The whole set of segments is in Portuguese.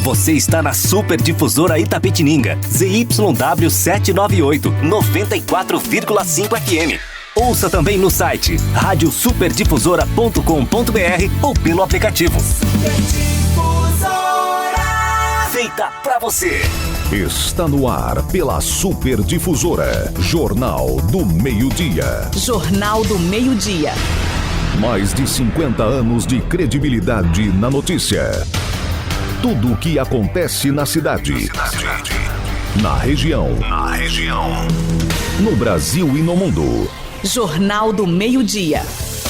Você está na Super Difusora Itapetininga, ZYW 798, 94,5 FM. Ouça também no site radiosuperdifusora.com.br ou pelo aplicativo. Feita pra você. Está no ar pela Super Difusora, Jornal do Meio-Dia. Jornal do Meio-Dia. Mais de 50 anos de credibilidade na notícia. Tudo o que acontece na cidade. Na região. No Brasil e no mundo. Jornal do Meio-Dia.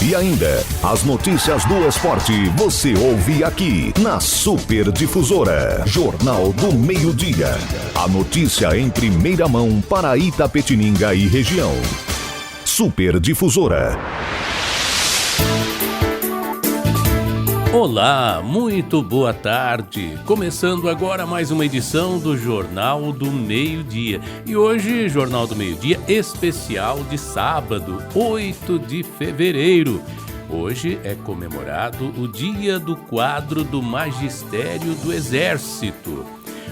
E ainda, as notícias do esporte você ouve aqui na Super Difusora. Jornal do Meio-Dia. A notícia em primeira mão para Itapetininga e região. Super Difusora. Olá, muito boa tarde. Começando agora mais uma edição do Jornal do Meio-Dia. E hoje, Jornal do Meio-Dia especial de sábado, 8 de fevereiro. Hoje é comemorado o Dia do Quadro do Magistério do Exército.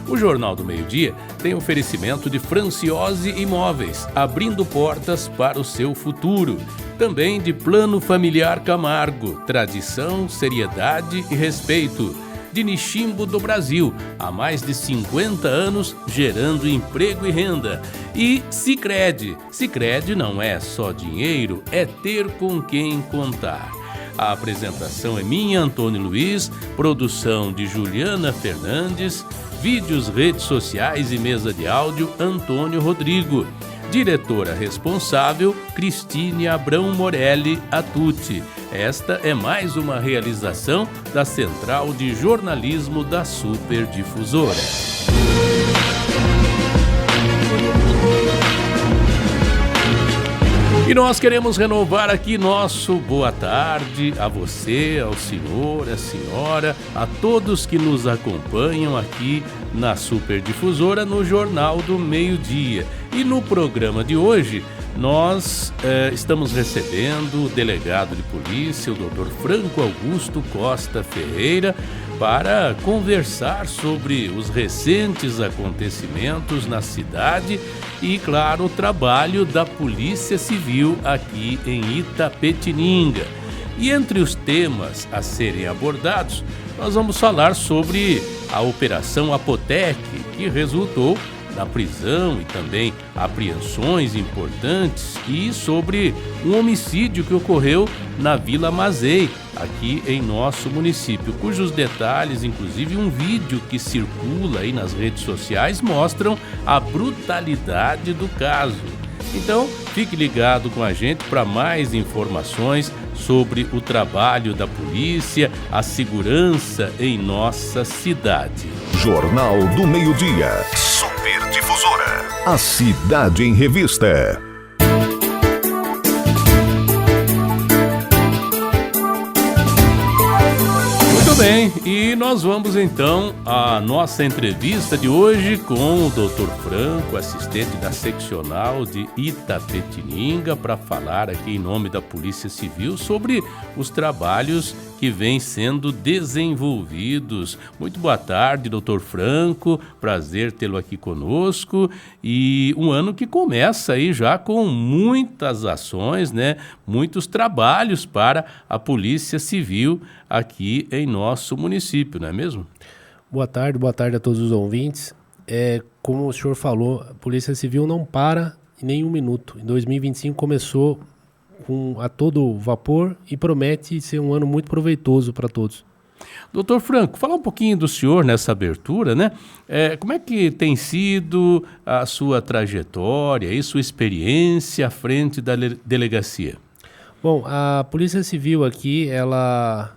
O Jornal do Meio-Dia tem oferecimento de Franciose Imóveis, abrindo portas para o seu futuro. Também de Plano Familiar Camargo, tradição, seriedade e respeito. De Nishimbo do Brasil, há mais de 50 anos gerando emprego e renda. E Sicredi. Sicredi não é só dinheiro, é ter com quem contar. A apresentação é minha, Antônio Luiz, produção de Juliana Fernandes, vídeos, redes sociais e mesa de áudio, Antônio Rodrigo. Diretora responsável, Cristine Abrão Morelli Atucci. Esta é mais uma realização da Central de Jornalismo da Super Difusora. E nós queremos renovar aqui nosso boa tarde a você, ao senhor, à senhora, a todos que nos acompanham aqui na Super Difusora no Jornal do Meio-Dia. E no programa de hoje, nós estamos recebendo o delegado de polícia, o Dr. Franco Augusto Costa Ferreira, para conversar sobre os recentes acontecimentos na cidade e, claro, o trabalho da Polícia Civil aqui em Itapetininga. E entre os temas a serem abordados, nós vamos falar sobre a Operação Apotec, que resultou na prisão e também apreensões importantes, e sobre um homicídio que ocorreu na Vila Mazei, aqui em nosso município, cujos detalhes, inclusive um vídeo que circula aí nas redes sociais, mostram a brutalidade do caso. Então, fique ligado com a gente para mais informações sobre o trabalho da polícia, a segurança em nossa cidade. Jornal do Meio-Dia. Super Difusora. A cidade em revista. Muito bem, e nós vamos então à nossa entrevista de hoje com o Dr. Franco, assistente da seccional de Itapetininga, para falar aqui em nome da Polícia Civil sobre os trabalhos que vêm sendo desenvolvidos. Muito boa tarde, Dr. Franco, prazer tê-lo aqui conosco, e um ano que começa aí já com muitas ações, né? Muitos trabalhos para a Polícia Civil aqui em nosso município, não é mesmo? Boa tarde a todos os ouvintes. Como o senhor falou, a Polícia Civil não para em nenhum minuto. Em 2025 começou a todo vapor e promete ser um ano muito proveitoso para todos. Doutor Franco, falar um pouquinho do senhor nessa abertura, né? Como é que tem sido a sua trajetória e sua experiência à frente da delegacia? Bom, a Polícia Civil aqui, ela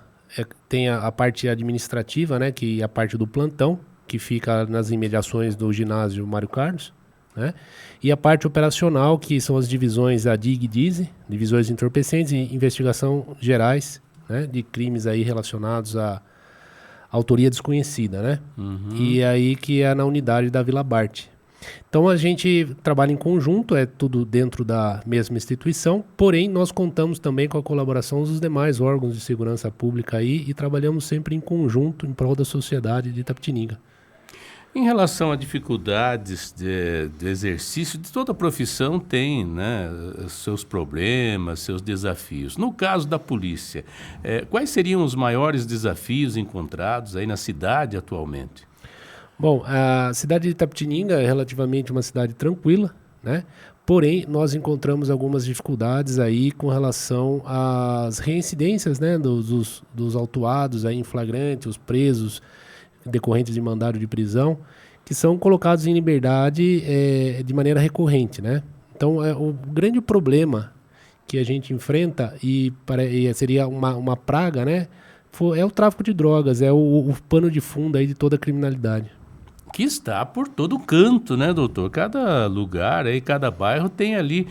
tem a parte administrativa, né, que é a parte do plantão, que fica nas imediações do ginásio Mário Carlos, né? E a parte operacional, que são as divisões da DIG e DISE, divisões de entorpecentes e investigação gerais, né, de crimes aí relacionados à autoria desconhecida, né? Uhum. E aí que é na unidade da Vila Bart. Então a gente trabalha em conjunto, é tudo dentro da mesma instituição, porém nós contamos também com a colaboração dos demais órgãos de segurança pública aí e trabalhamos sempre em conjunto em prol da sociedade de Itapetininga. Em relação a dificuldades do exercício, de toda profissão tem, né, seus problemas, seus desafios. No caso da polícia, quais seriam os maiores desafios encontrados aí na cidade atualmente? Bom, a cidade de Itapetininga é relativamente uma cidade tranquila, né? Porém, nós encontramos algumas dificuldades aí com relação às reincidências, né, dos autuados aí em flagrante, os presos decorrentes de mandado de prisão, que são colocados em liberdade de maneira recorrente, né? Então, o grande problema que a gente enfrenta, e seria uma praga, né, é o tráfico de drogas, é o pano de fundo aí de toda a criminalidade. Que está por todo canto, né, doutor? Cada lugar, aí, cada bairro tem ali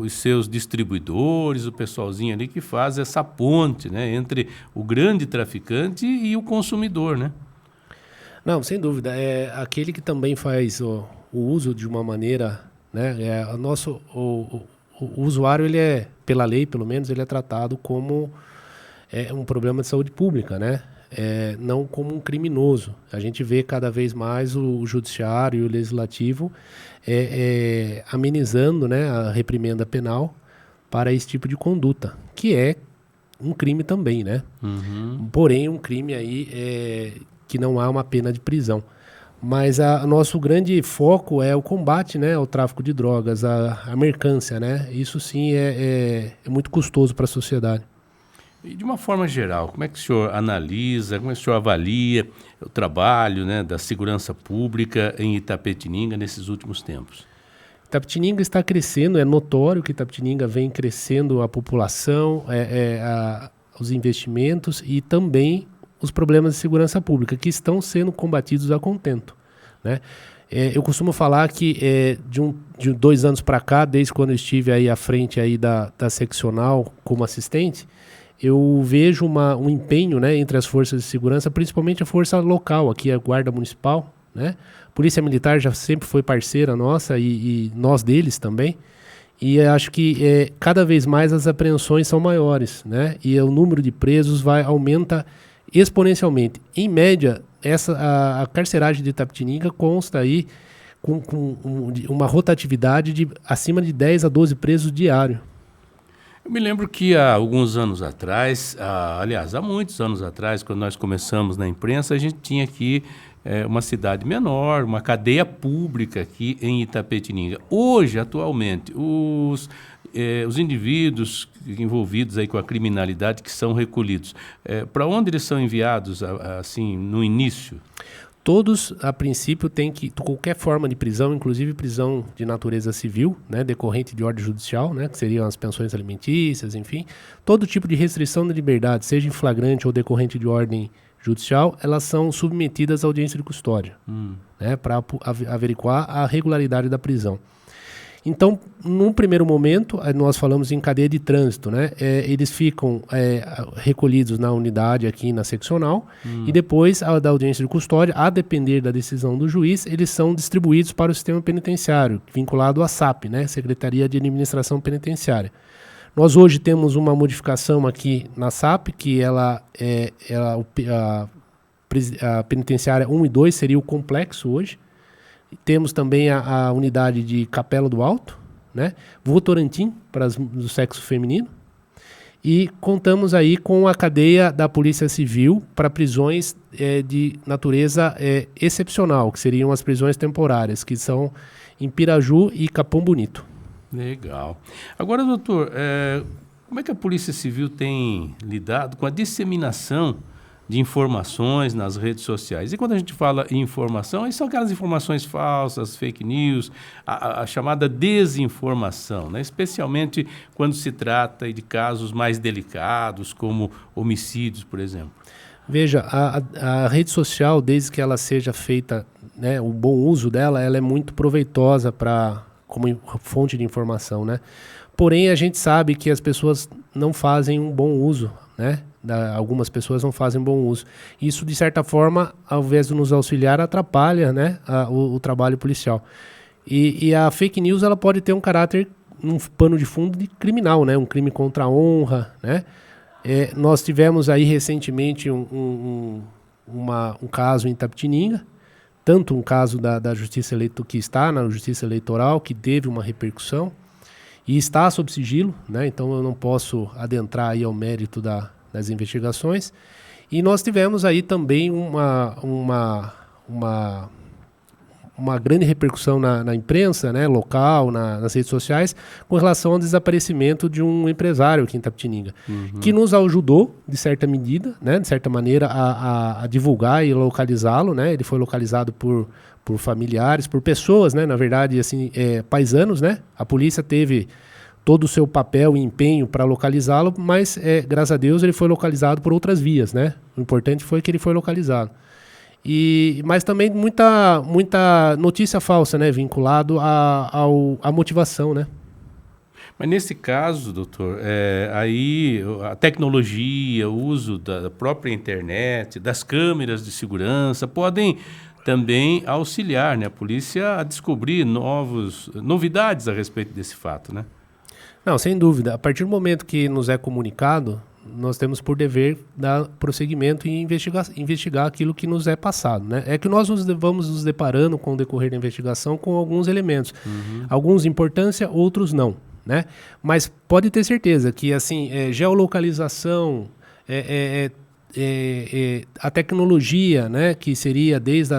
os seus distribuidores, o pessoalzinho ali que faz essa ponte, né, entre o grande traficante e o consumidor, né? Não, sem dúvida. É aquele que também faz o uso de uma maneira, né? O usuário, ele é, pela lei, pelo menos, ele é tratado como um problema de saúde pública, né? Não como um criminoso. A gente vê cada vez mais o judiciário e o legislativo amenizando, né, a reprimenda penal para esse tipo de conduta, que é um crime também, né? Uhum. Porém, um crime aí que não há uma pena de prisão. Mas nosso grande foco é o combate, né, ao tráfico de drogas, a mercância, né? Isso sim é muito custoso para a sociedade. E de uma forma geral, como é que o senhor analisa, como é que o senhor avalia o trabalho, né, da segurança pública em Itapetininga nesses últimos tempos? Itapetininga está crescendo, é notório que Itapetininga vem crescendo a população, os investimentos e também os problemas de segurança pública, que estão sendo combatidos a contento, né? Eu costumo falar que de 2 anos para cá, desde quando eu estive aí à frente aí da seccional como assistente, eu vejo um empenho, né, entre as forças de segurança, principalmente a força local, aqui a Guarda Municipal, né? Polícia Militar já sempre foi parceira nossa e nós deles também. E acho que cada vez mais as apreensões são maiores, né? E o número de presos aumenta exponencialmente. Em média, a carceragem de Itapetininga consta aí com uma rotatividade de acima de 10 a 12 presos diário. Eu me lembro que há alguns anos atrás, aliás, há muitos anos atrás, quando nós começamos na imprensa, a gente tinha aqui uma cidade menor, uma cadeia pública aqui em Itapetininga. Hoje, atualmente, os indivíduos envolvidos aí com a criminalidade que são recolhidos, para onde eles são enviados, assim, no início? Todos, a princípio, têm que, qualquer forma de prisão, inclusive prisão de natureza civil, né, decorrente de ordem judicial, né, que seriam as pensões alimentícias, enfim, todo tipo de restrição da liberdade, seja em flagrante ou decorrente de ordem judicial, elas são submetidas à audiência de custódia, né, para averiguar a regularidade da prisão. Então, num primeiro momento, nós falamos em cadeia de trânsito, né? Eles ficam recolhidos na unidade aqui na seccional e depois da audiência de custódia, a depender da decisão do juiz, eles são distribuídos para o sistema penitenciário, vinculado à SAP, né? Secretaria de Administração Penitenciária. Nós hoje temos uma modificação aqui na SAP, que a penitenciária 1 e 2 seria o complexo hoje. Temos também a unidade de Capela do Alto, né? Votorantim, para do sexo feminino. E contamos aí com a cadeia da Polícia Civil para prisões de natureza excepcional, que seriam as prisões temporárias, que são em Piraju e Capão Bonito. Legal. Agora, doutor, como é que a Polícia Civil tem lidado com a disseminação de informações nas redes sociais? E quando a gente fala em informação, aí são aquelas informações falsas, fake news, a chamada desinformação, né? Especialmente quando se trata de casos mais delicados, como homicídios, por exemplo. Veja, a rede social, desde que ela seja feita, né, o bom uso dela, ela é muito proveitosa como fonte de informação, né? Porém, a gente sabe que as pessoas não fazem um bom uso, né? Algumas pessoas não fazem bom uso. Isso, de certa forma, ao invés de nos auxiliar, atrapalha, né, o trabalho policial. E a fake news, ela pode ter um caráter, um pano de fundo de criminal, né? Um crime contra a honra, né? Nós tivemos aí recentemente um caso em Itapetininga, tanto um caso da Justiça Eleitoral, que está na Justiça Eleitoral, que teve uma repercussão, e está sob sigilo, né? Então eu não posso adentrar aí ao mérito das investigações. E nós tivemos aí também uma grande repercussão na imprensa, né, local, nas redes sociais, com relação ao desaparecimento de um empresário aqui em Itapetininga, que nos ajudou, de certa medida, né, de certa maneira, a divulgar e localizá-lo, né? Ele foi localizado por familiares, por pessoas, né, na verdade, assim, paisanos, né? A polícia teve todo o seu papel e empenho para localizá-lo, mas, graças a Deus, ele foi localizado por outras vias, né? O importante foi que ele foi localizado. Mas também muita notícia falsa, né? Vinculado à motivação, né? Mas nesse caso, doutor, aí a tecnologia, o uso da própria internet, das câmeras de segurança, podem também auxiliar, né, a polícia a descobrir novidades a respeito desse fato, né? Não, sem dúvida. A partir do momento que nos é comunicado, nós temos por dever dar prosseguimento e investigar aquilo que nos é passado, né? É que nós vamos nos deparando com o decorrer da investigação com alguns elementos. Alguns de importância, outros não, né? Mas pode ter certeza que, assim, geolocalização, a tecnologia, né? Que seria desde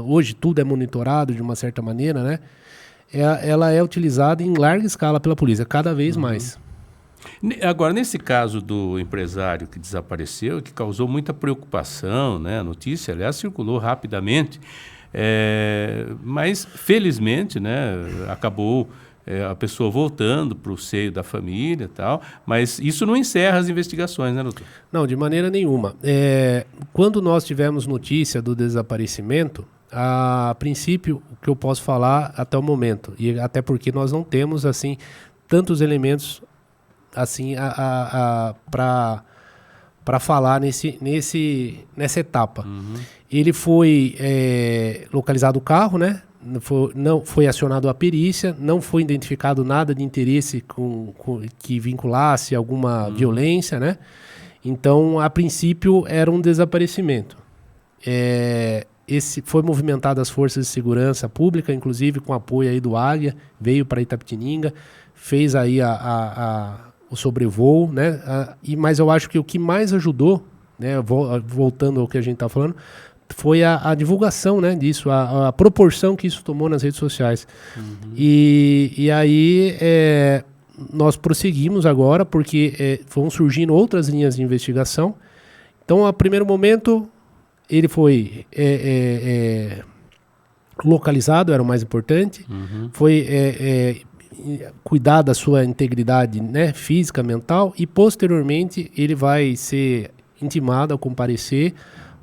hoje tudo é monitorado de uma certa maneira, né? Ela é utilizada em larga escala pela polícia, cada vez mais. Agora, nesse caso do empresário que desapareceu, que causou muita preocupação, né? A notícia, aliás, circulou rapidamente, mas felizmente, né, acabou a pessoa voltando para o seio da família e tal, mas isso não encerra as investigações, né, doutor? Não, de maneira nenhuma. Quando nós tivemos notícia do desaparecimento, a princípio, o que eu posso falar até o momento, e até porque nós não temos, assim, tantos elementos assim para falar nessa etapa. Ele foi localizado o carro, né? Não foi acionado a perícia, não foi identificado nada de interesse que vinculasse alguma violência, né? Então, a princípio, era um desaparecimento. Foi movimentado as forças de segurança pública, inclusive com apoio aí do Águia, veio para Itapetininga, fez aí o sobrevoo, né? Mas eu acho que o que mais ajudou, né, voltando ao que a gente está falando, foi a divulgação, né, disso, a proporção que isso tomou nas redes sociais. E aí nós prosseguimos agora, porque vão surgindo outras linhas de investigação. Então, a primeiro momento, ele foi localizado, era o mais importante, foi cuidar da sua integridade, né, física, mental, e posteriormente ele vai ser intimado a comparecer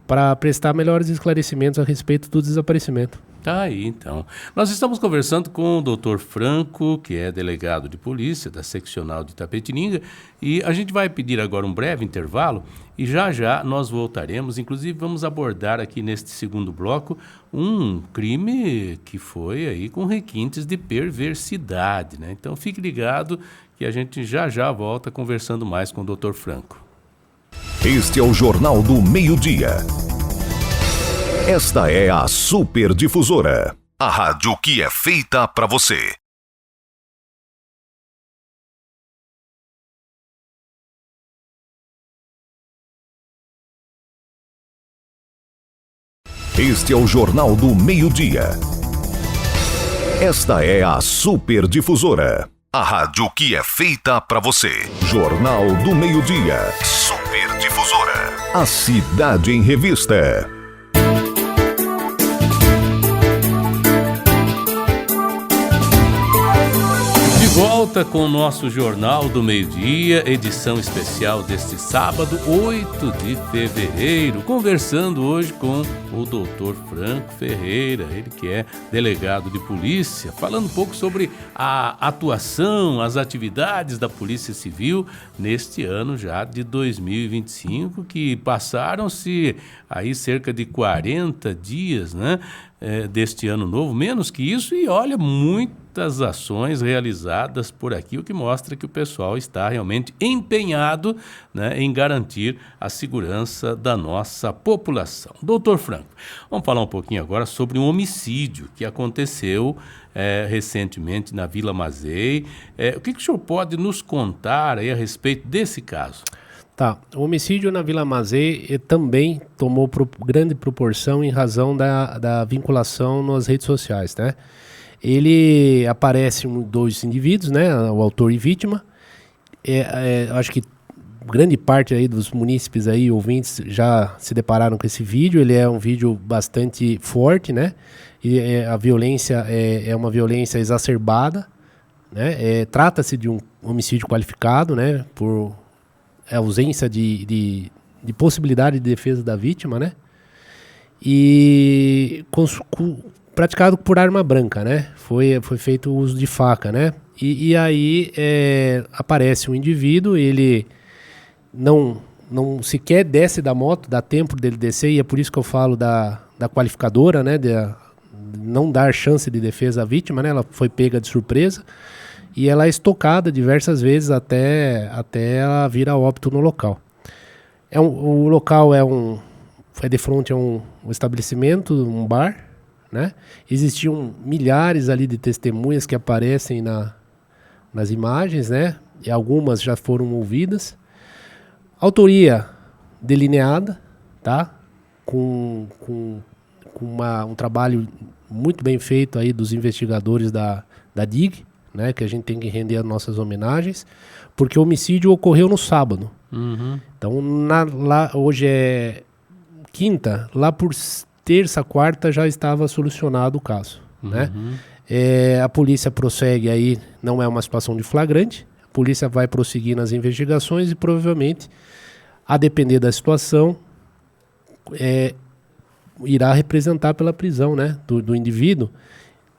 para prestar melhores esclarecimentos a respeito do desaparecimento. Tá aí, então. Nós estamos conversando com o Dr. Franco, que é delegado de polícia da seccional de Itapetininga, e a gente vai pedir agora um breve intervalo e já nós voltaremos. Inclusive vamos abordar aqui neste segundo bloco um crime que foi aí com requintes de perversidade, né? Então fique ligado que a gente já volta conversando mais com o Dr. Franco. Este é o Jornal do Meio-Dia. Esta é a Super Difusora, a rádio que é feita para você. Este é o Jornal do Meio-Dia. Esta é a Super Difusora, a rádio que é feita para você. Jornal do Meio-Dia. Super Difusora. A cidade em revista. volta com o nosso Jornal do Meio-Dia, edição especial deste sábado, 8 de fevereiro, conversando hoje com o Dr. Franco Ferreira, ele que é delegado de polícia, falando um pouco sobre a atuação, as atividades da Polícia Civil neste ano já de 2025, que passaram-se aí cerca de 40 dias, né? Deste ano novo, menos que isso, e olha, muitas ações realizadas por aqui, o que mostra que o pessoal está realmente empenhado, né, em garantir a segurança da nossa população. Doutor Franco, vamos falar um pouquinho agora sobre um homicídio que aconteceu recentemente na Vila Mazei. O que o senhor pode nos contar aí a respeito desse caso? Tá, o homicídio na Vila Mazei também tomou grande proporção em razão da vinculação nas redes sociais, né? Ele aparece dois indivíduos, né? O autor e vítima. Acho que grande parte aí dos munícipes aí, ouvintes, já se depararam com esse vídeo. Ele é um vídeo bastante forte, né? E a violência é uma violência exacerbada, né? Trata-se de um homicídio qualificado, né? Por ausência de possibilidade de defesa da vítima, né? E praticado por arma branca, né? Foi feito o uso de faca, né? E aí aparece um indivíduo, ele não sequer desce da moto, dá tempo dele descer, e é por isso que eu falo da qualificadora, né? De não dar chance de defesa à vítima, né? Ela foi pega de surpresa. E ela é estocada diversas vezes até ela vir a óbito no local. O local foi de frente a um estabelecimento, um bar, né? Existiam milhares ali de testemunhas que aparecem nas imagens, né? E algumas já foram ouvidas. Autoria delineada, tá? Com um trabalho muito bem feito aí dos investigadores da DIG, né, que a gente tem que render as nossas homenagens, porque o homicídio ocorreu no sábado. Uhum. Então, lá hoje é quinta, lá por terça, quarta já estava solucionado o caso. Uhum. Né? A polícia prossegue aí, não é uma situação de flagrante, a polícia vai prosseguir nas investigações e provavelmente, a depender da situação, irá representar pela prisão, né, do indivíduo,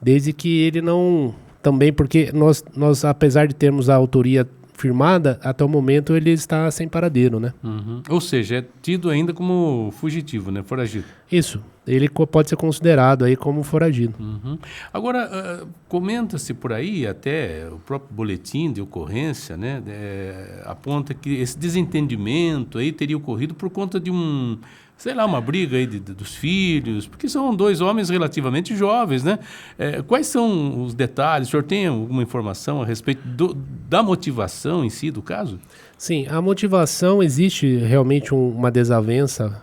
desde que ele não... Também porque nós, apesar de termos a autoria firmada, até o momento ele está sem paradeiro, né? Uhum. Ou seja, é tido ainda como fugitivo, né? Foragido. Isso. Ele pode ser considerado aí como foragido. Uhum. Agora, comenta-se por aí, até o próprio boletim de ocorrência, né? Aponta que esse desentendimento aí teria ocorrido por conta de uma briga aí dos filhos, porque são dois homens relativamente jovens, né? Quais são os detalhes? O senhor tem alguma informação a respeito da motivação em si do caso? Sim, a motivação, existe realmente uma desavença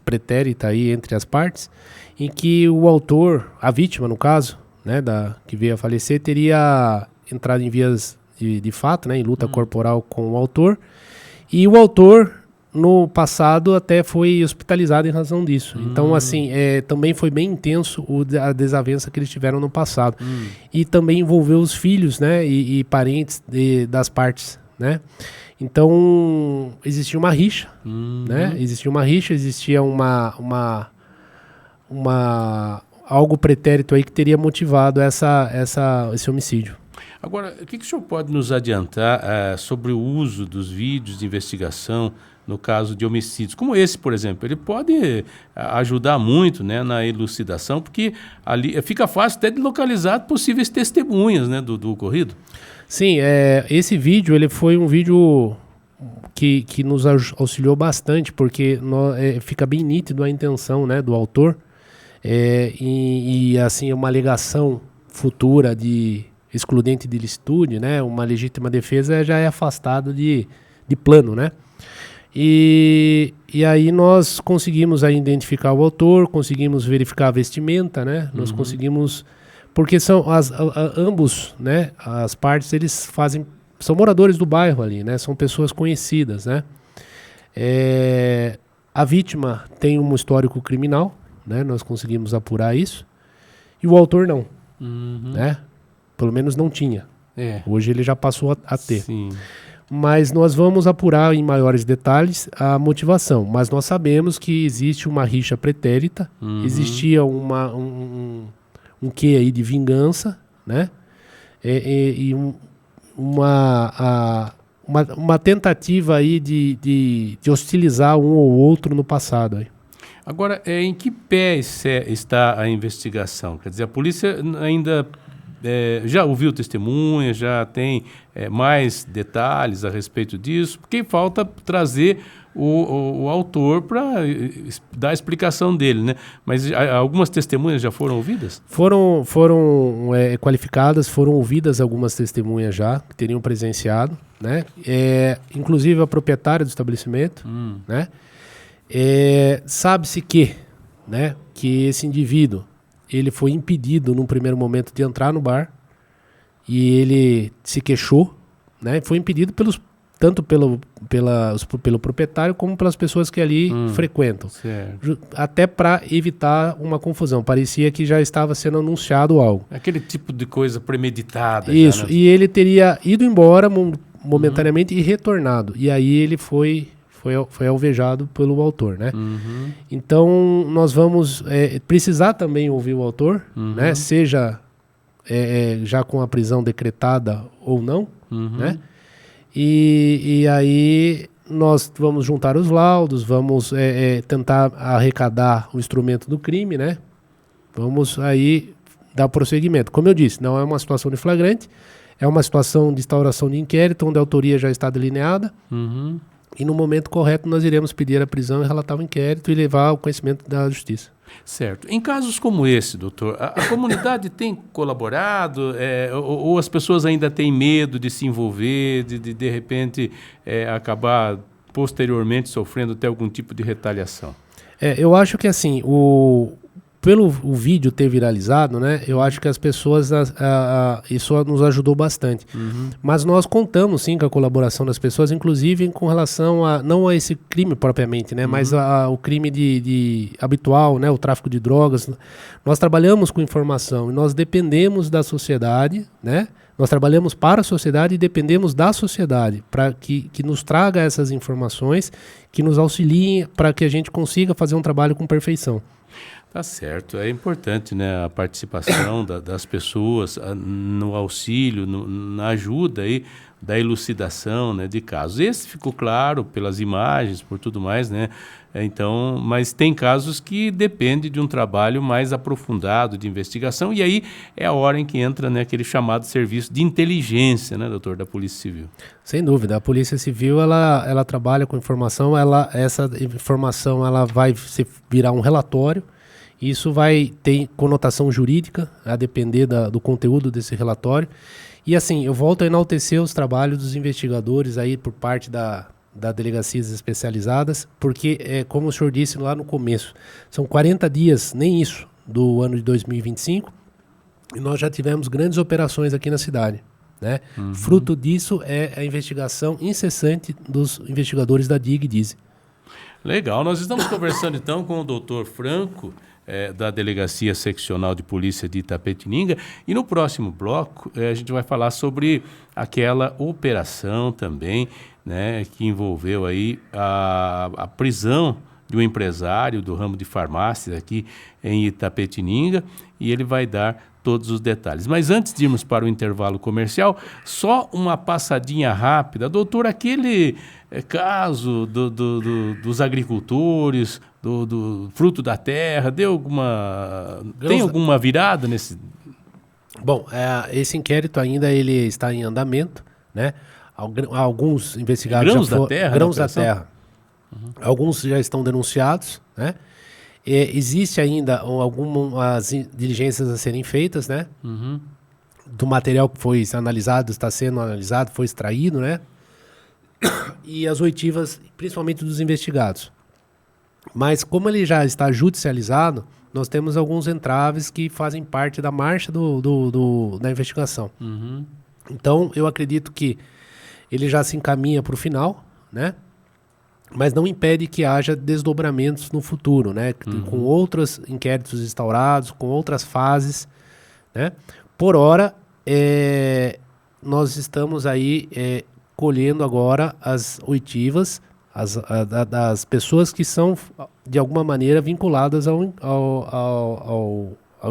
pretérita aí entre as partes, em que o autor, a vítima no caso, né, que veio a falecer, teria entrado em vias de fato, né, em luta corporal com o autor, e o autor no passado até foi hospitalizado em razão disso. Então, assim, também foi bem intenso a desavença que eles tiveram no passado. E também envolveu os filhos, né, e parentes das partes, né. Então, existia uma rixa, né, existia algo pretérito aí que teria motivado esse homicídio. Agora, o que o senhor pode nos adiantar sobre o uso dos vídeos de investigação no caso de homicídios, como esse, por exemplo? Ele pode ajudar muito, né, na elucidação, porque ali fica fácil até de localizar possíveis testemunhas, né, do ocorrido. Sim, esse vídeo ele foi um vídeo que nos auxiliou bastante, porque fica bem nítido a intenção, né, do autor, e assim, uma alegação futura de excludente de licitude, né, uma legítima defesa já é afastado de plano, né. E aí nós conseguimos aí identificar o autor, conseguimos verificar a vestimenta, né? Nós conseguimos... Porque são ambos, né? As partes, eles são moradores do bairro ali, né? São pessoas conhecidas, né? A vítima tem um histórico criminal, né? Nós conseguimos apurar isso. E o autor não, né? Pelo menos não tinha. Hoje ele já passou a ter. Sim. Mas nós vamos apurar em maiores detalhes a motivação. Mas nós sabemos que existe uma rixa pretérita, existia um quê aí de vingança, né? E uma tentativa aí de hostilizar um ou outro no passado. Aí. Agora, em que pé está a investigação? Quer dizer, a polícia ainda já ouviu testemunhas, já tem mais detalhes a respeito disso, porque falta trazer o autor para dar a explicação dele, né? Mas algumas testemunhas já foram ouvidas? Foram qualificadas, foram ouvidas algumas testemunhas já, que teriam presenciado, né? Inclusive a proprietária do estabelecimento, né? Sabe-se que esse indivíduo ele foi impedido num primeiro momento de entrar no bar e ele se queixou, né? Foi impedido tanto pelo proprietário como pelas pessoas que ali frequentam. Certo. Até para evitar uma confusão. Parecia que já estava sendo anunciado algo. Aquele tipo de coisa premeditada. Isso, já, né? e ele teria ido embora momentaneamente e retornado. E aí ele foi alvejado pelo autor, né? Então, nós vamos precisar também ouvir o autor, né? Seja já com a prisão decretada ou não, né? E aí nós vamos juntar os laudos, vamos tentar arrecadar o instrumento do crime, né? Vamos aí dar prosseguimento. Como eu disse, não é uma situação de flagrante, é uma situação de instauração de inquérito, onde a autoria já está delineada. E no momento correto nós iremos pedir a prisão e relatar o inquérito e levar ao conhecimento da justiça. Certo. Em casos como esse, doutor, a comunidade tem colaborado ou as pessoas ainda têm medo de se envolver, de repente acabar posteriormente sofrendo até algum tipo de retaliação? Eu acho que assim, pelo o vídeo ter viralizado, né? Eu acho que as pessoas, isso nos ajudou bastante. Mas nós contamos sim com a colaboração das pessoas, inclusive com relação não a esse crime propriamente, né? Mas o crime habitual, né? O tráfico de drogas. Nós trabalhamos com informação e nós dependemos da sociedade, né? Nós trabalhamos para a sociedade e dependemos da sociedade para que nos traga essas informações, que nos auxiliem para que a gente consiga fazer um trabalho com perfeição. Tá certo, é importante, né, a participação das pessoas no auxílio, na ajuda aí da elucidação, né, de casos. Esse ficou claro pelas imagens, por tudo mais, né? Então, mas tem casos que dependem de um trabalho mais aprofundado de investigação e aí é a hora em que entra, né, aquele chamado serviço de inteligência, né, doutor, da Polícia Civil. Sem dúvida, a Polícia Civil ela trabalha com informação, essa informação ela vai virar um relatório. Isso vai ter conotação jurídica, a depender do conteúdo desse relatório. E assim, eu volto a enaltecer os trabalhos dos investigadores aí por parte da delegacias especializadas, porque, como o senhor disse lá no começo, são 40 dias, nem isso, do ano de 2025, e nós já tivemos grandes operações aqui na cidade. Né? Fruto disso é a investigação incessante dos investigadores da DIG e DISE. Legal, nós estamos conversando então com o doutor Franco, da Delegacia Seccional de Polícia de Itapetininga, e no próximo bloco a gente vai falar sobre aquela operação também, né, que envolveu aí a prisão de um empresário do ramo de farmácias aqui em Itapetininga, e ele vai dar todos os detalhes. Mas antes de irmos para o intervalo comercial, só uma passadinha rápida. Doutor, aquele caso dos agricultores, do fruto da terra, tem alguma virada nesse... Bom, esse inquérito ainda ele está em andamento, né? Alguns investigados grãos da terra. Alguns já estão denunciados, né? Existe ainda algumas diligências a serem feitas, né? Do material que foi analisado, está sendo analisado, foi extraído, né? E as oitivas, principalmente dos investigados. Mas como ele já está judicializado, nós temos alguns entraves que fazem parte da marcha da investigação. Então, eu acredito que ele já se encaminha para o final, né? Mas não impede que haja desdobramentos no futuro, né? Com outros inquéritos instaurados, com outras fases, né? Por hora, nós estamos aí colhendo agora as oitivas das pessoas que são, de alguma maneira, vinculadas ao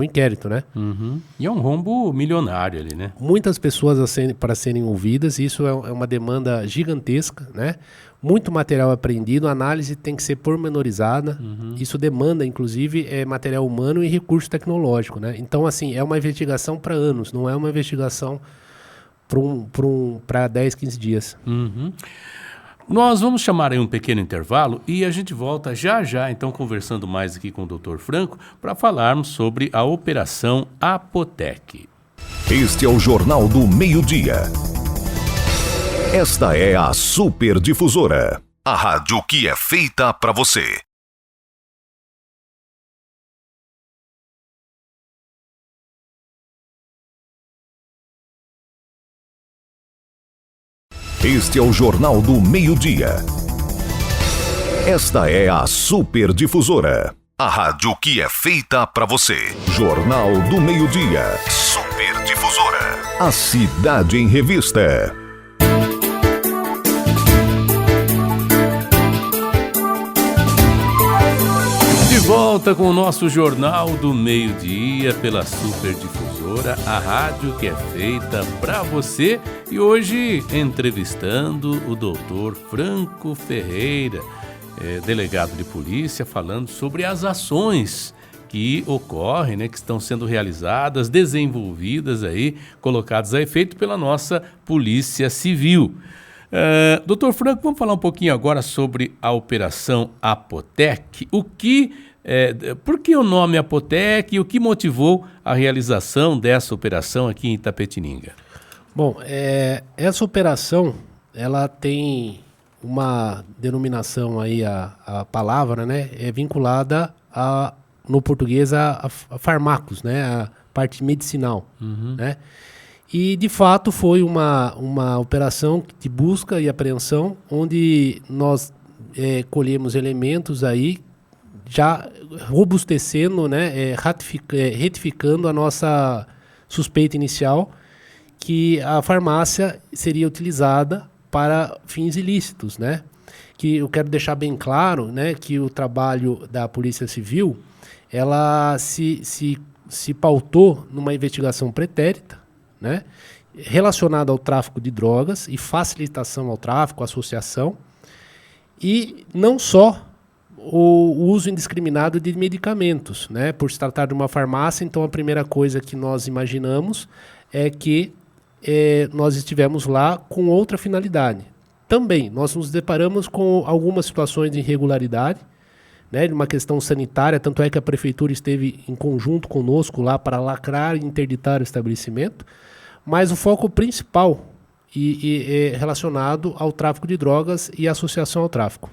inquérito, né? Uhum. E é um rombo milionário ali, né? Muitas pessoas para serem ouvidas, isso é uma demanda gigantesca, né? Muito material apreendido, a análise tem que ser pormenorizada, isso demanda, inclusive, material humano e recurso tecnológico, né? Então, assim, é uma investigação para anos, não é uma investigação para 10, 15 dias. Uhum. Nós vamos chamar aí um pequeno intervalo e a gente volta já, então, conversando mais aqui com o Dr. Franco, para falarmos sobre a Operação Apotec. Este é o Jornal do Meio-Dia. Esta é a Super Difusora, a rádio que é feita para você. Este é o Jornal do Meio-Dia. Esta é a Super Difusora, a rádio que é feita para você. Jornal do Meio-Dia. Super Difusora. A cidade em revista. De volta com o nosso Jornal do Meio-Dia pela Super Difusora, a rádio que é feita para você. E hoje entrevistando o Dr. Franco Ferreira, delegado de polícia, falando sobre as ações que ocorrem, né, que estão sendo realizadas, desenvolvidas aí, colocadas a efeito pela nossa Polícia Civil. Dr. Franco, vamos falar um pouquinho agora sobre a Operação Apotec. Por que o nome Apotec e o que motivou a realização dessa operação aqui em Itapetininga? Bom, essa operação, ela tem uma denominação aí, a palavra, né, é vinculada no português a fármacos, né, a parte medicinal, né? E, de fato, foi uma operação de busca e apreensão, onde nós colhemos elementos aí, já robustecendo, né, retificando a nossa suspeita inicial, que a farmácia seria utilizada para fins ilícitos, né? Que eu quero deixar bem claro, né, que o trabalho da Polícia Civil, ela se pautou numa investigação pretérita, né, relacionada ao tráfico de drogas e facilitação ao tráfico, associação, e não só o uso indiscriminado de medicamentos, né? Por se tratar de uma farmácia, então a primeira coisa que nós imaginamos é que nós estivemos lá com outra finalidade. Também, nós nos deparamos com algumas situações de irregularidade, né, de uma questão sanitária, tanto é que a prefeitura esteve em conjunto conosco lá para lacrar e interditar o estabelecimento, mas o foco principal é relacionado ao tráfico de drogas e associação ao tráfico.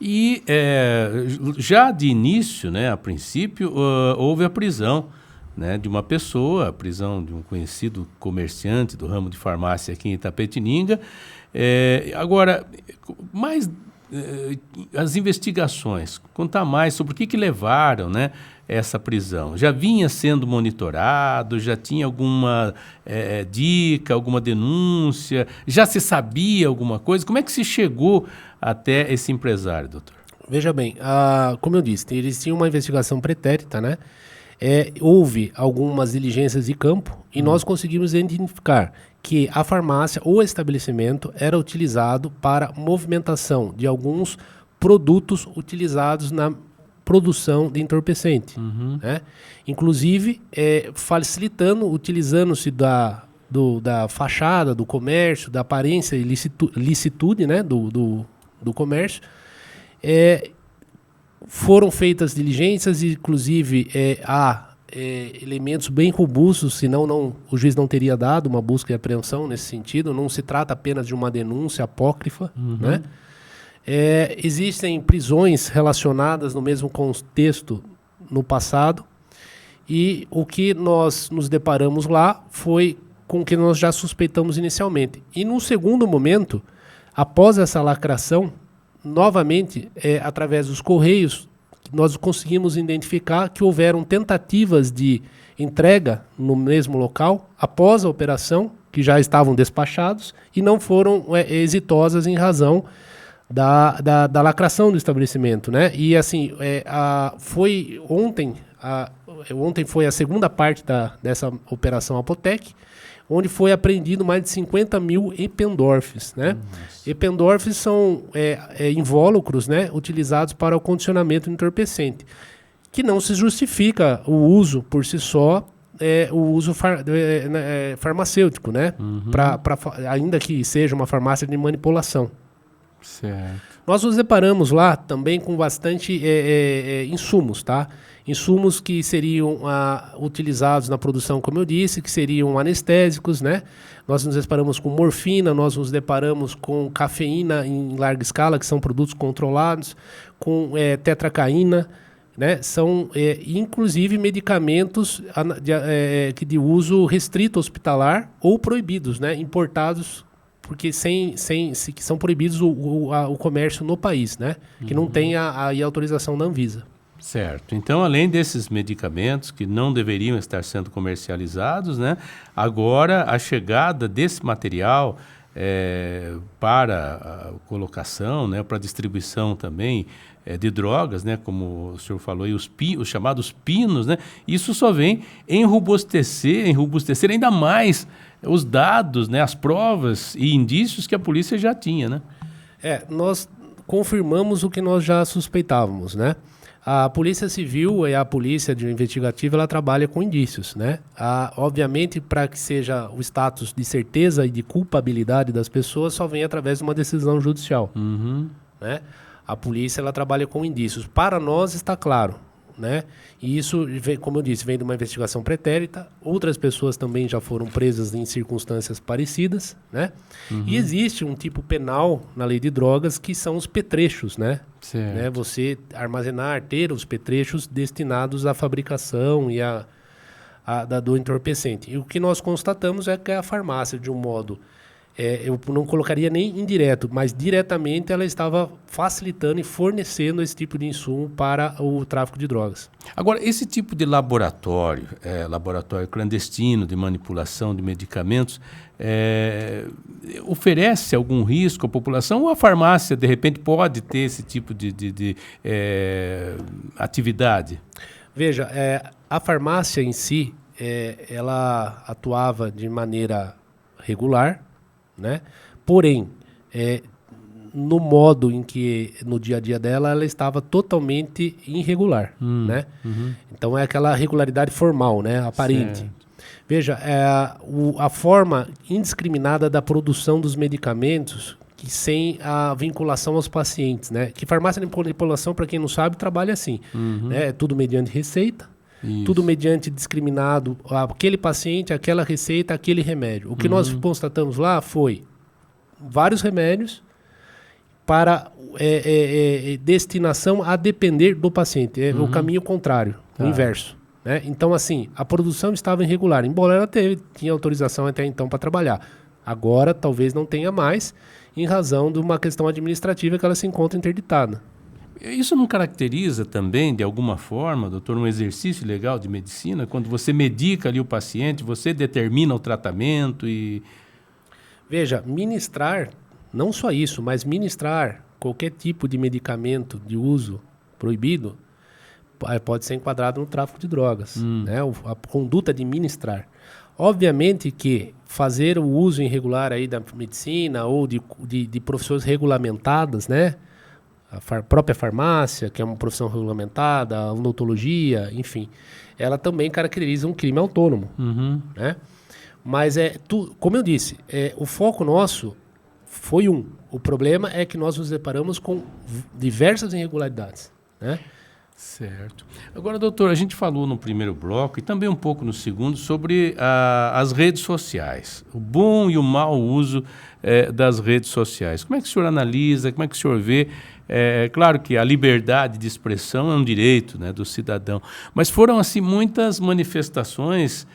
E já de início, né, a princípio, houve a prisão, né, de uma pessoa, a prisão de um conhecido comerciante do ramo de farmácia aqui em Itapetininga. Agora, mais as investigações, contar mais sobre o que levaram, né, essa prisão. Já vinha sendo monitorado, já tinha alguma dica, alguma denúncia, já se sabia alguma coisa? Como é que se chegou até esse empresário, doutor? Veja bem, como eu disse, eles tinham uma investigação pretérita, né? Houve algumas diligências de campo e nós conseguimos identificar que a farmácia ou estabelecimento era utilizado para movimentação de alguns produtos utilizados na produção de entorpecente, né? Inclusive facilitando, utilizando-se da fachada, do comércio, da aparência e licitude, né, do comércio. Foram feitas diligências, inclusive há elementos bem robustos, senão o juiz não teria dado uma busca e apreensão nesse sentido. Não se trata apenas de uma denúncia apócrifa, né? Existem prisões relacionadas no mesmo contexto no passado, e o que nós nos deparamos lá foi com o que nós já suspeitamos inicialmente. E num segundo momento, após essa lacração, novamente, através dos correios, nós conseguimos identificar que houveram tentativas de entrega no mesmo local após a operação, que já estavam despachados e não foram exitosas em razão da lacração do estabelecimento, né? E assim, foi ontem foi a segunda parte dessa operação Apotec, onde foi apreendido mais de 50 mil Eppendorfs, né? Eppendorfs são invólucros, né, utilizados para o condicionamento de entorpecente, que não se justifica o uso por si só, o uso farmacêutico, né? Ainda que seja uma farmácia de manipulação. Certo. Nós nos deparamos lá também com bastante insumos, tá? Insumos que seriam utilizados na produção, como eu disse, que seriam anestésicos, né? Nós nos deparamos com morfina, nós nos deparamos com cafeína em larga escala, que são produtos controlados, com tetracaína, né? São, inclusive, medicamentos de uso restrito hospitalar ou proibidos, né? Importados, porque que são proibidos o comércio no país, né? Que não tem a autorização da Anvisa. Certo. Então, além desses medicamentos que não deveriam estar sendo comercializados, né? Agora, a chegada desse material para a colocação, né? Para a distribuição também de drogas, né? Como o senhor falou, e os chamados pinos, né? Isso só vem enrobustecer ainda mais os dados, né? As provas e indícios que a polícia já tinha, né? Nós confirmamos o que nós já suspeitávamos, né? A Polícia Civil e a Polícia Investigativa, ela trabalha com indícios, né? Obviamente, para que seja o status de certeza e de culpabilidade das pessoas, só vem através de uma decisão judicial, né? A polícia, ela trabalha com indícios. Para nós está claro, né? E isso, como eu disse, vem de uma investigação pretérita. Outras pessoas também já foram presas em circunstâncias parecidas, né? E existe um tipo penal na lei de drogas que são os petrechos, né? Né? Você ter os petrechos destinados à fabricação e do entorpecente. E o que nós constatamos é que a farmácia, de um modo, eu não colocaria nem indireto, mas diretamente ela estava facilitando e fornecendo esse tipo de insumo para o tráfico de drogas. Agora, esse tipo de laboratório clandestino de manipulação de medicamentos, oferece algum risco à população ou a farmácia, de repente, pode ter esse tipo de atividade? Veja, a farmácia em si, ela atuava de maneira regular, né? Porém, no modo em que, no dia a dia dela, ela estava totalmente irregular, né? Então é aquela regularidade formal, né? Aparente. Certo. Veja, a forma indiscriminada da produção dos medicamentos sem a vinculação aos pacientes, né? Que farmácia de manipulação, para quem não sabe, trabalha assim, né? É tudo mediante receita. Isso. Tudo mediante discriminado, aquele paciente, aquela receita, aquele remédio. O que nós constatamos lá foi vários remédios para destinação a depender do paciente. É o caminho contrário, o inverso, né? Então, assim, a produção estava irregular, embora ela tinha autorização até então para trabalhar. Agora, talvez não tenha mais, em razão de uma questão administrativa que ela se encontra interditada. Isso não caracteriza também, de alguma forma, doutor, um exercício legal de medicina? Quando você medica ali o paciente, você determina o tratamento e... Veja, ministrar, não só isso, mas ministrar qualquer tipo de medicamento de uso proibido pode ser enquadrado no tráfico de drogas, né? A conduta de ministrar. Obviamente que fazer o uso irregular aí da medicina ou de profissões regulamentadas, né? A própria farmácia, que é uma profissão regulamentada, a odontologia, enfim, ela também caracteriza um crime autônomo, né? Mas como eu disse, o foco nosso foi o problema é que nós nos deparamos com diversas irregularidades, né? Certo. Agora, doutor, a gente falou no primeiro bloco e também um pouco no segundo sobre as redes sociais, o bom e o mau uso das redes sociais. Como é que o senhor analisa, como é que o senhor vê? Claro que a liberdade de expressão é um direito, né, do cidadão, mas foram assim muitas manifestações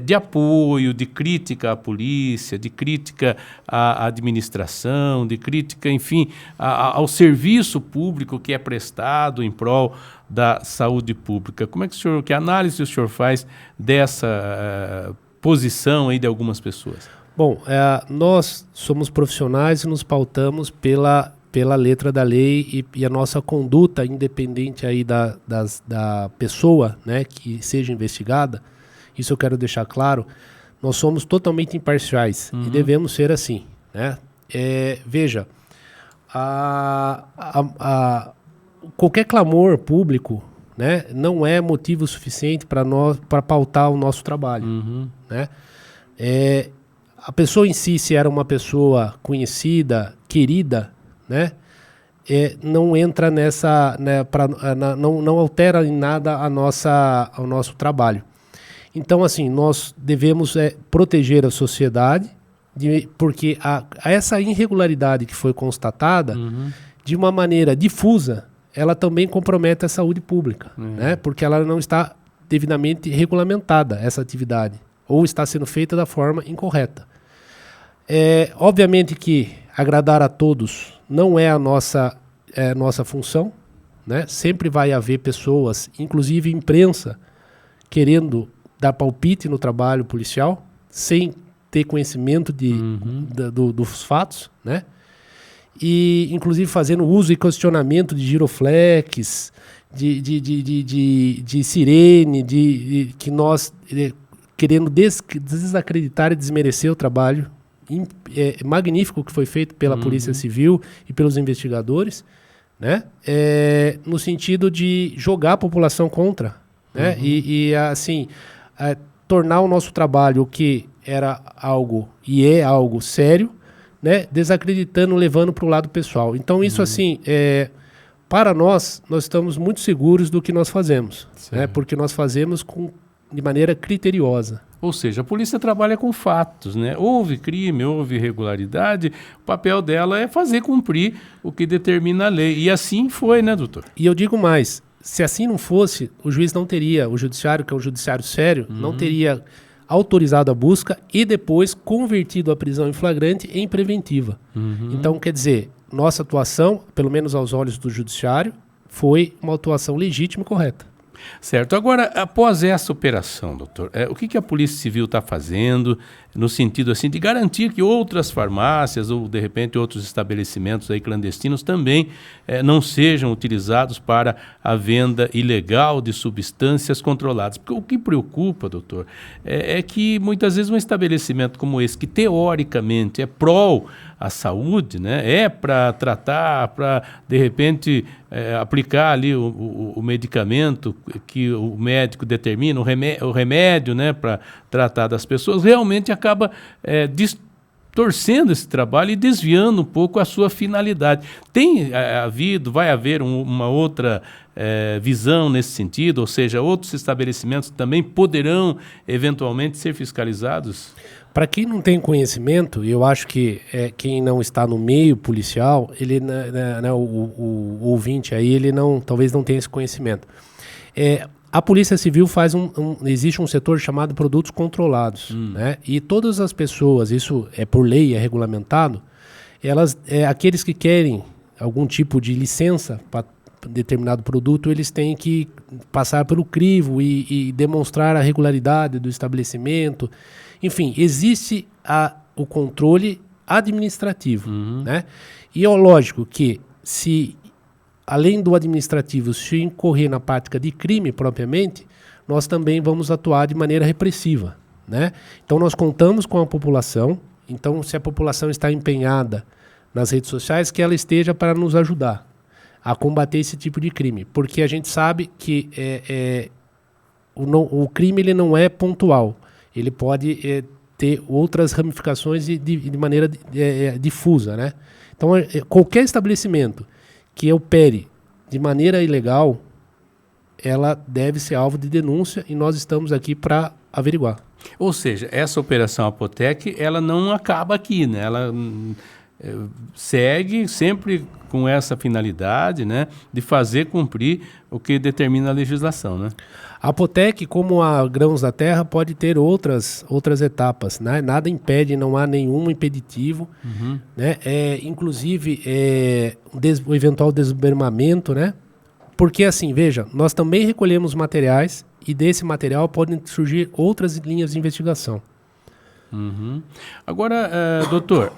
de apoio, de crítica à polícia, de crítica à administração, de crítica, enfim, ao serviço público que é prestado em prol da saúde pública. Como é que análise o senhor faz dessa posição aí de algumas pessoas? Bom, nós somos profissionais e nos pautamos pela letra da lei e a nossa conduta, independente aí da pessoa, né, que seja investigada, isso eu quero deixar claro, nós somos totalmente imparciais e devemos ser assim, né? Veja, qualquer clamor público, né, não é motivo suficiente para pautar o nosso trabalho, né? A pessoa em si, se era uma pessoa conhecida, querida, né, não entra nessa, né, não altera em nada ao nosso trabalho. Então, assim, nós devemos proteger a sociedade, porque essa irregularidade que foi constatada, de uma maneira difusa, ela também compromete a saúde pública, né, porque ela não está devidamente regulamentada, essa atividade, ou está sendo feita da forma incorreta. Obviamente que agradar a todos não é a nossa função, né? Sempre vai haver pessoas, inclusive imprensa, querendo dar palpite no trabalho policial, sem ter conhecimento dos fatos, né? E inclusive fazendo uso e questionamento de giroflex, de sirene, que nós querendo desacreditar e desmerecer o trabalho magnífico que foi feito pela Polícia Civil e pelos investigadores, né? No sentido de jogar a população contra, né? E assim, tornar o nosso trabalho, o que era algo e é algo sério, né? Desacreditando, levando para o lado pessoal. Então isso assim, para nós estamos muito seguros do que nós fazemos, né? Porque nós fazemos de maneira criteriosa. Ou seja, a polícia trabalha com fatos, né? Houve crime, houve irregularidade, o papel dela é fazer cumprir o que determina a lei. E assim foi, né, doutor? E eu digo mais, se assim não fosse, o juiz não teria, o judiciário, que é um judiciário sério, não teria autorizado a busca e depois convertido a prisão em flagrante em preventiva. Então, quer dizer, nossa atuação, pelo menos aos olhos do judiciário, foi uma atuação legítima e correta. Certo. Agora, após essa operação, doutor, o que a Polícia Civil está fazendo no sentido assim de garantir que outras farmácias ou, de repente, outros estabelecimentos aí clandestinos também não sejam utilizados para a venda ilegal de substâncias controladas? Porque o que preocupa, doutor, é que muitas vezes um estabelecimento como esse, que teoricamente é pró a saúde, né, para tratar, para, de repente, aplicar ali o medicamento que o médico determina, o remédio, né, para tratar das pessoas, realmente acaba distorcendo esse trabalho e desviando um pouco a sua finalidade. Vai haver uma outra visão nesse sentido, ou seja, outros estabelecimentos também poderão eventualmente ser fiscalizados? Para quem não tem conhecimento, eu acho que quem não está no meio policial, ele, o ouvinte aí, ele talvez não tenha esse conhecimento. A Polícia Civil existe um setor chamado produtos controlados, né? E todas as pessoas, isso é por lei, é regulamentado, aqueles que querem algum tipo de licença para determinado produto, eles têm que passar pelo crivo e demonstrar a regularidade do estabelecimento. Enfim, existe o controle administrativo, né? E é lógico que se, além do administrativo, se incorrer na prática de crime propriamente, nós também vamos atuar de maneira repressiva, né? Então nós contamos com a população, então se a população está empenhada nas redes sociais, que ela esteja para nos ajudar a combater esse tipo de crime, porque a gente sabe que o crime ele não é pontual. Ele pode ter outras ramificações de maneira difusa, né? Então, qualquer estabelecimento que opere de maneira ilegal, ela deve ser alvo de denúncia e nós estamos aqui para averiguar. Ou seja, essa operação Apotec, ela não acaba aqui, né? Ela segue sempre com essa finalidade, né, de fazer cumprir o que determina a legislação, né? A Apotec, como a Grãos da Terra, pode ter outras etapas, né? Nada impede, não há nenhum impeditivo, né? Inclusive o eventual desbermamento, né? Porque assim, veja, nós também recolhemos materiais e desse material podem surgir outras linhas de investigação. Agora, doutor,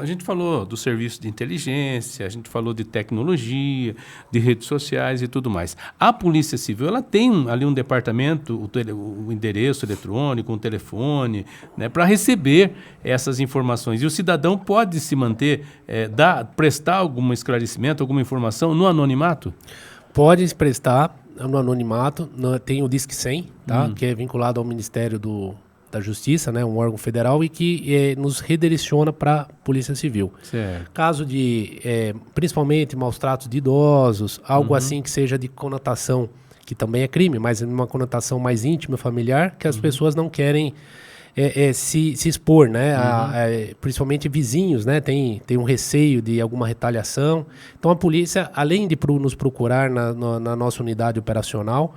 a gente falou do serviço de inteligência, a gente falou de tecnologia, de redes sociais e tudo mais. A Polícia Civil, ela tem ali um departamento, o endereço eletrônico, um telefone, né, para receber essas informações. E o cidadão pode se manter, prestar algum esclarecimento, alguma informação no anonimato? Pode prestar no anonimato, tem o Disque 100, tá? Que é vinculado ao Ministério da Justiça, né, um órgão federal, e que nos redireciona para a Polícia Civil. Certo. Caso de, principalmente, maus tratos de idosos, algo assim que seja de conotação, que também é crime, mas uma conotação mais íntima, familiar, que as pessoas não querem se expor, né? Principalmente vizinhos, né? Tem um receio de alguma retaliação. Então a polícia, além de nos procurar na nossa unidade operacional,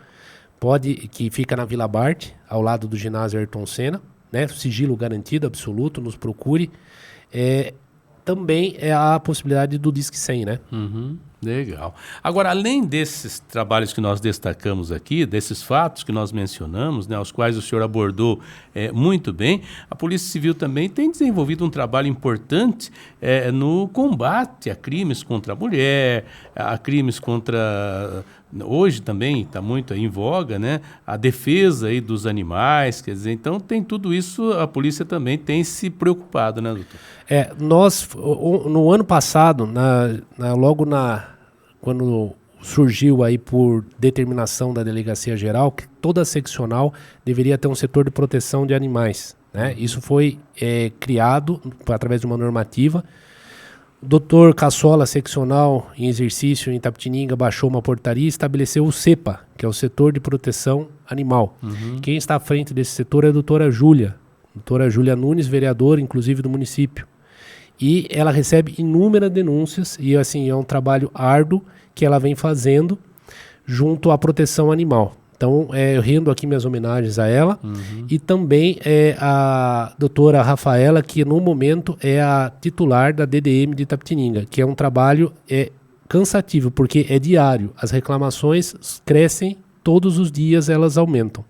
que fica na Vila Bart, ao lado do ginásio Ayrton Senna, né? Sigilo garantido, absoluto, nos procure. Também há a possibilidade do Disque 100, né? Legal. Agora, além desses trabalhos que nós destacamos aqui, desses fatos que nós mencionamos, né, aos quais o senhor abordou muito bem, a Polícia Civil também tem desenvolvido um trabalho importante no combate a crimes contra a mulher, a crimes contra... Hoje também está muito em voga, né, a defesa aí dos animais, quer dizer, então tem tudo isso, a polícia também tem se preocupado, né, doutor? Nós, no ano passado, quando surgiu aí por determinação da Delegacia Geral, que toda seccional deveria ter um setor de proteção de animais, né? Isso foi criado através de uma normativa. O doutor Cassola, seccional em exercício em Itapetininga, baixou uma portaria e estabeleceu o CEPA, que é o Setor de Proteção Animal. Quem está à frente desse setor é a doutora Júlia Nunes, vereadora, inclusive, do município. E ela recebe inúmeras denúncias e, assim, é um trabalho árduo que ela vem fazendo junto à proteção animal. Então, eu rendo aqui minhas homenagens a ela. E também a doutora Rafaela, que no momento é a titular da DDM de Itapetininga, que é um trabalho cansativo, porque é diário. As reclamações crescem, todos os dias elas aumentam.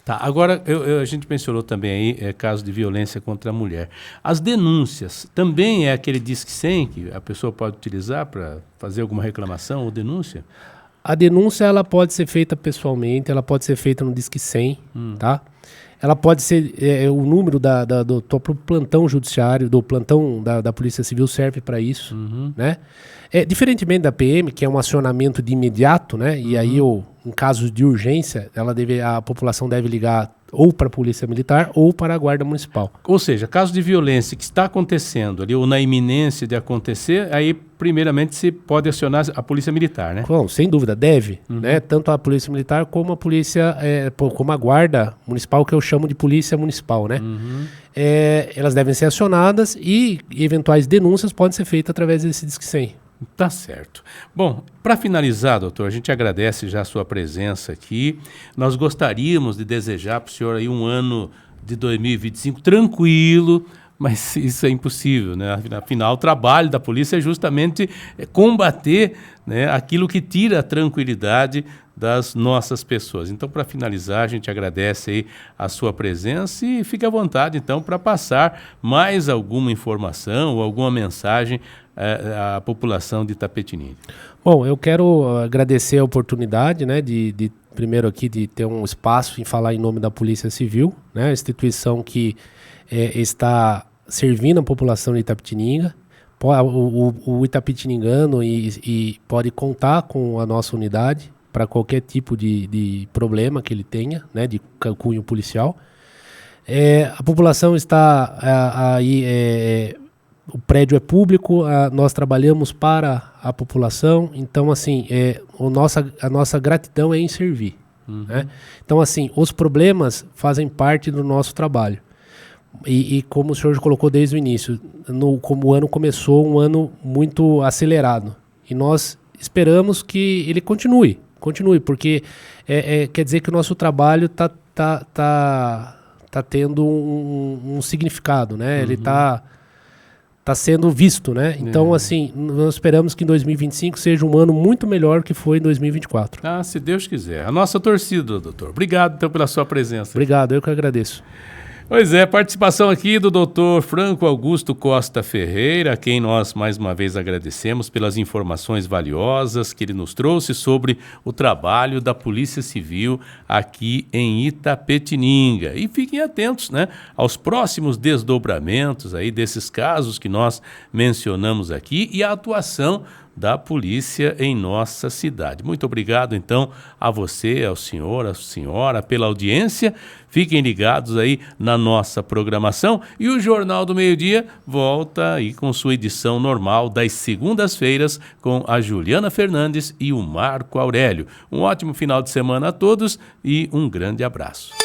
Tá, agora a gente mencionou também aí caso de violência contra a mulher. As denúncias também é aquele Disque 100 que a pessoa pode utilizar para fazer alguma reclamação ou denúncia? A denúncia ela pode ser feita pessoalmente, ela pode ser feita no Disque 100, tá? Ela pode ser, o número do próprio plantão judiciário, do plantão da Polícia Civil serve para isso, né? Diferentemente da PM, que é um acionamento de imediato, né? E aí, em casos de urgência, a população deve ligar ou para a Polícia Militar ou para a Guarda Municipal. Ou seja, caso de violência que está acontecendo ali, ou na iminência de acontecer, aí primeiramente se pode acionar a Polícia Militar, né? Bom, sem dúvida, deve, né? Tanto a Polícia Militar como a Polícia, como a Guarda Municipal, que eu chamo de Polícia Municipal, né? Elas devem ser acionadas e eventuais denúncias podem ser feitas através desse Disque 100. Tá certo. Bom, para finalizar, doutor, a gente agradece já a sua presença aqui. Nós gostaríamos de desejar para o senhor aí um ano de 2025 tranquilo, mas isso é impossível, né? Afinal, o trabalho da polícia é justamente combater, né, aquilo que tira a tranquilidade das nossas pessoas. Então, para finalizar, a gente agradece aí a sua presença e fique à vontade, então, para passar mais alguma informação ou alguma mensagem à população de Itapetininga. Bom, eu quero agradecer a oportunidade, né, primeiro aqui de ter um espaço em falar em nome da Polícia Civil, né, a instituição que está servindo a população de Itapetininga. O itapetiningano e pode contar com a nossa unidade para qualquer tipo de problema que ele tenha, né, de cunho policial. A população está aí, o prédio é público, nós trabalhamos para a população, então assim, a nossa gratidão é em servir. Né? Então assim, os problemas fazem parte do nosso trabalho. E como o senhor colocou desde o início, como o ano começou, um ano muito acelerado. E nós esperamos que ele continue, porque quer dizer que o nosso trabalho tá tendo um significado, né? Ele tá sendo visto, né? Então, assim, nós esperamos que em 2025 seja um ano muito melhor que foi em 2024. Ah, se Deus quiser. A nossa torcida, doutor. Obrigado, então, pela sua presença. Obrigado, eu que agradeço. Pois é, participação aqui do Dr. Franco Augusto Costa Ferreira, a quem nós mais uma vez agradecemos pelas informações valiosas que ele nos trouxe sobre o trabalho da Polícia Civil aqui em Itapetininga. E fiquem atentos, né, aos próximos desdobramentos aí desses casos que nós mencionamos aqui e a atuação da polícia em nossa cidade. Muito obrigado, então, a você, ao senhor, à senhora, pela audiência. Fiquem ligados aí na nossa programação e o Jornal do Meio-Dia volta aí com sua edição normal das segundas-feiras com a Juliana Fernandes e o Marco Aurélio. Um ótimo final de semana a todos e um grande abraço.